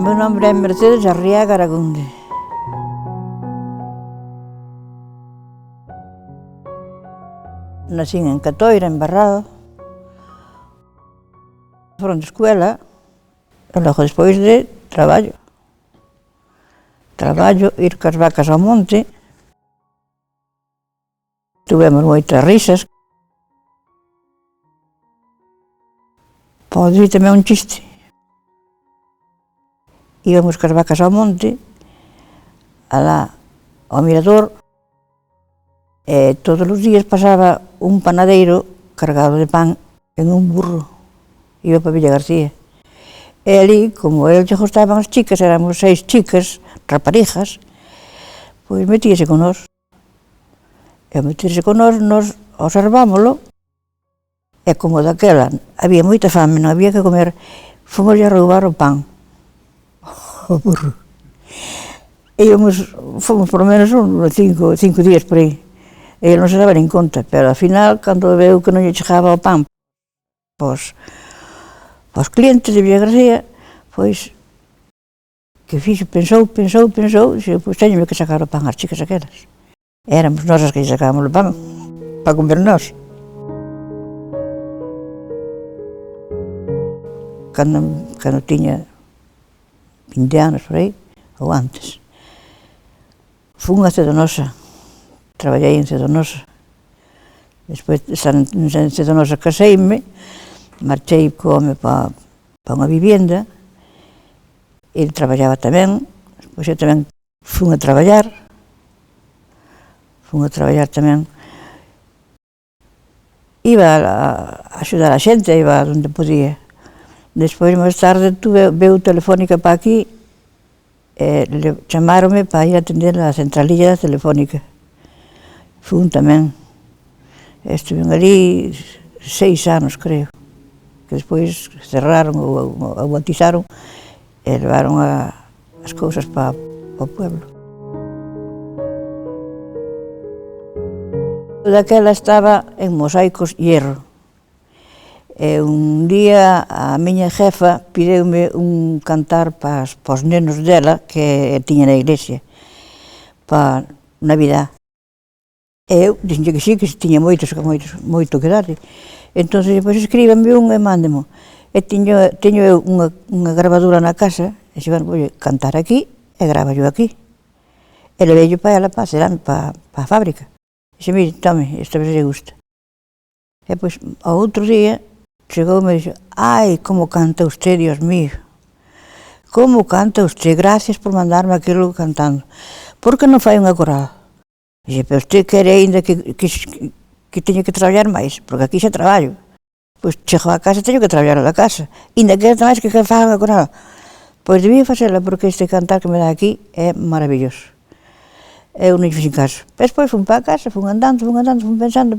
O meu nombre é Mercedes Arriaga Aragunde. Nacín en Catoira, en Barrado. Foron de escuela e logo despois de traballo. Ir cas vacas ao monte. Tuvemos moitas risas. Pode dicir tamén un chiste. Íbamos cas vacas ao monte, alá ao mirador, e todos os días pasaba un panadeiro cargado de pan en un burro. Iba para Villa García. E ali, como a él lle gustaban as chicas, éramos 6 chicas, raparijas, pois metíase con nós. E ao meterse con nós observámoslo, e como daquela había moita fame, non había que comer, fomos a roubar o pan ao burro. E fomos por lo menos cinco días por aí. E ele non se daba nin conta, pero ao final, cando veu que non lle chegaba o pan pos clientes de Villa García, pois, que fixo, pensou, dixo, pois teñome que sacar o pan ás chicas aquelas. Éramos nós as que lle sacábamos o pan para comer nós. Cando tiña 20 anos por aí, ou antes, fun a Cedonosa, traballei en Cedonosa. Despois de estar en Cedonosa caseime, marchei co home para unha vivenda, ele traballaba tamén, despois eu tamén fun a traballar tamén. Iba a axudar a xente, iba onde podía. Despois, máis tarde, veu Telefónica para aquí, e chamáronme para ir a atender a centralilla da Telefónica. Fun tamén. Estuve ali 6 anos, creo, que despois cerraron ou bautizaron e levaron as cousas para o pueblo. Daquela estaba en Mosaicos Hierro. E un día a miña jefa pideume un cantar para os nenos dela que tiña na iglesia, para Navidad. E eu dixenlle que sí, que tiña moito que darlle. Entón, depois escríbame un e mándemo. E teño eu unha gravadura na casa, e xe, bueno, vou cantar aquí e gravo aquí. E leveillo para ela, para a fábrica. E xe, mire, tome, esta vez lle gusta. E pois, ao outro día, chegoume e dixo, ai, como canta usted, Dios mío, como canta usted, gracias por mandarme aquilo cantando, por que non fai unha coral? Dixe, pero usted quere ainda que teño que traballar máis, porque aquí xa traballo, pois chego a casa e teño que traballar da casa, ainda quere máis que faga unha coral, pois debía facela porque este cantar que me dá aquí é maravilloso. Eu non lle fixen caso. Despois fun para a casa, fun andando, fun pensando,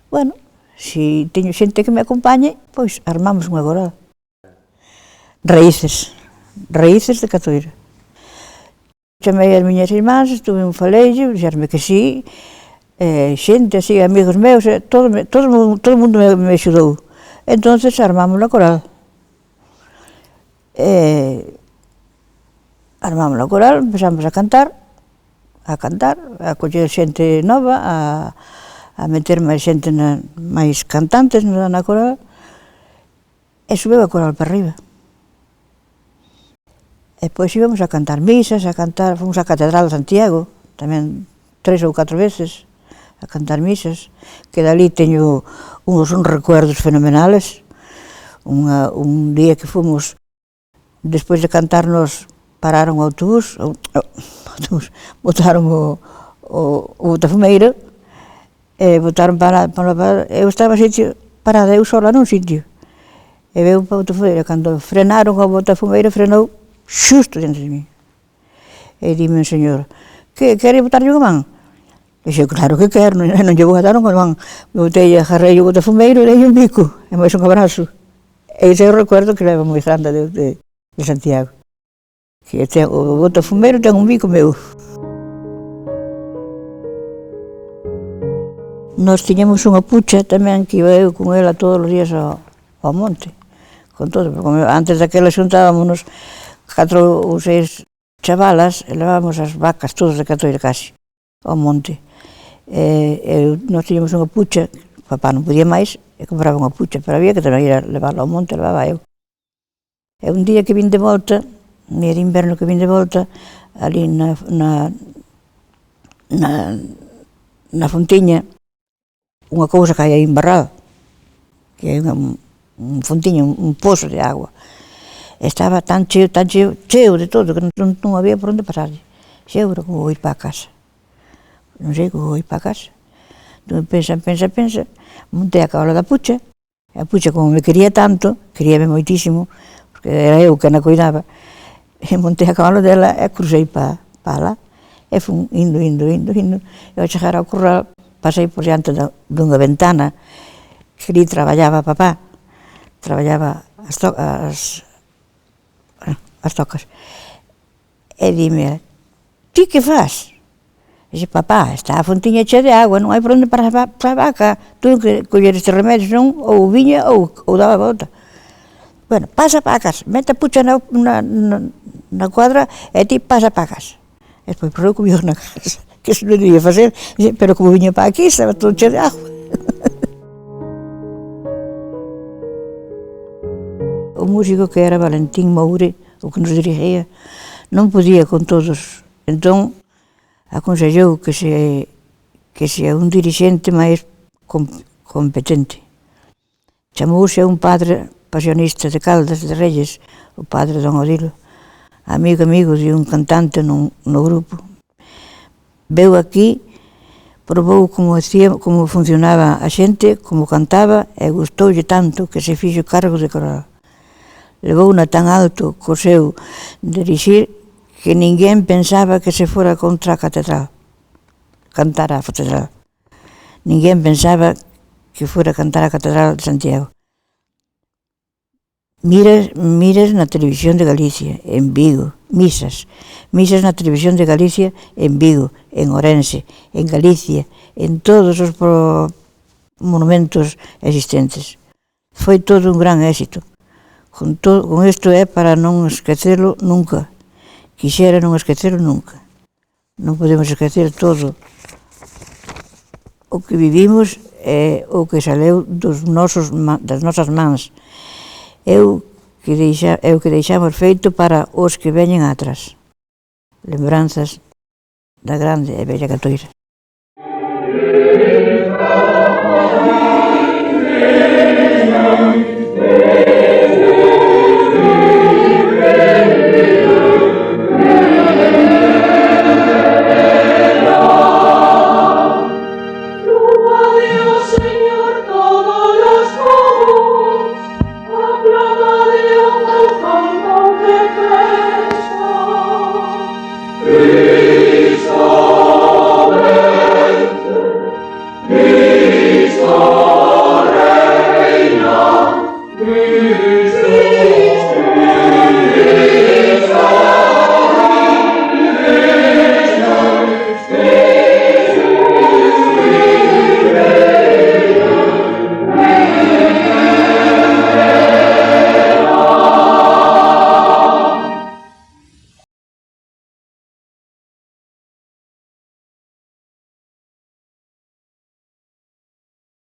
bueno, se teño xente que me acompañe, pois armamos unha coral. Raíces de Catoira. Chamei as miñas irmás, faleille, dixerme que sí, xente así, amigos meus, todo o mundo me axudou. Entón, armamos a coral. Armamos a coral, empezamos a cantar, a coller xente nova, a meter máis xente, máis cantantes na coral, e subeu a coral para arriba. E pois íbamos a cantar misas, fomos á Catedral de Santiago, tamén 3 ou 4 veces, a cantar misas, que dali teño uns recuerdos fenomenales. Un día que fomos, despois de cantarnos, pararon o autobús, botaron o botafumeiro, e botaron para eu estaba parada, eu sola nun sitio, e veu para o botafumeiro, cando frenaron o botafumeiro, frenou xusto dentro de mí. E dime un señor, que quere botarlle un man? E dixo, claro que quero, non lle vou a dar un man. Botei, agarrei o botafumeiro e dei un bico, e máis un abrazo. E ese eu recuerdo que leva moi grande de Santiago. Que o botafumeiro ten un bico meu. Nós tiñamos unha pucha tamén que iba eu con ela todos os días ao monte, con todo, porque antes daquela xuntábamos 4 ou 6 chavalas, e levábamos as vacas todas de Catoira casi, ao monte. Nós tiñamos unha pucha, papá non podía máis, e compraba unha pucha, pero había que tamén ir a levarla ao monte, levaba eu. E un día que vin de volta, un día de inverno que vin de volta, ali na fontiña, unha cousa que hai aí embarrada, que é un fontiña, un pozo de agua. Estaba tan cheo de todo, que non había por onde pasarlle. Xeo, como vou ir para a casa. Non sei como vou ir para a casa. Entón, pensa, montei a cabalo da pucha, e a pucha, como me quería tanto, queríame moitísimo, porque era eu que na cuidaba, e montei a cabalo dela e cruzei para lá, e fun indo, e ao chegar ao corral, pasei por diante dunha ventana, que ali traballaba papá, traballaba as tocas, e dime, ti que faz? E dixe, papá, está a fontiña chea de agua, non hai por onde para a vaca, tu que coller este remedio, non, ou viña ou daba a volta. Bueno, pasa para a casa, mete a pucha na cuadra e ti pasa para a casa. E despois por eu comigo na casa, que se non debía facer, pero como viña para aquí, estaba todo cheo de agua. O músico que era Valentín Moure, o que nos dirigía, non podía con todos, entón aconsellou que se un dirixente máis competente. Chamouse a un padre pasionista de Caldas de Reyes, o padre Don Odilo, amigo de un cantante no grupo. Veu aquí, probou como funcionaba a xente, como cantaba, e gustoulle tanto que se fixo cargo de coral. Levouna tan alto co seu dirixir que ninguén pensaba que se fora contra a catedral, cantar a catedral. Ninguén pensaba que fora cantar a catedral de Santiago. Miras na televisión de Galicia, en Vigo, misas na televisión de Galicia, en Vigo, en Ourense, en Galicia, en todos os monumentos existentes. Foi todo un gran éxito. Con isto é para non esquecelo nunca. Quixera non esquecelo nunca. Non podemos esquecer todo o que vivimos e o que saleu das nosas mans. Eu que deixamos feito para os que veñen atrás. Lembranzas da grande e bella Catoira.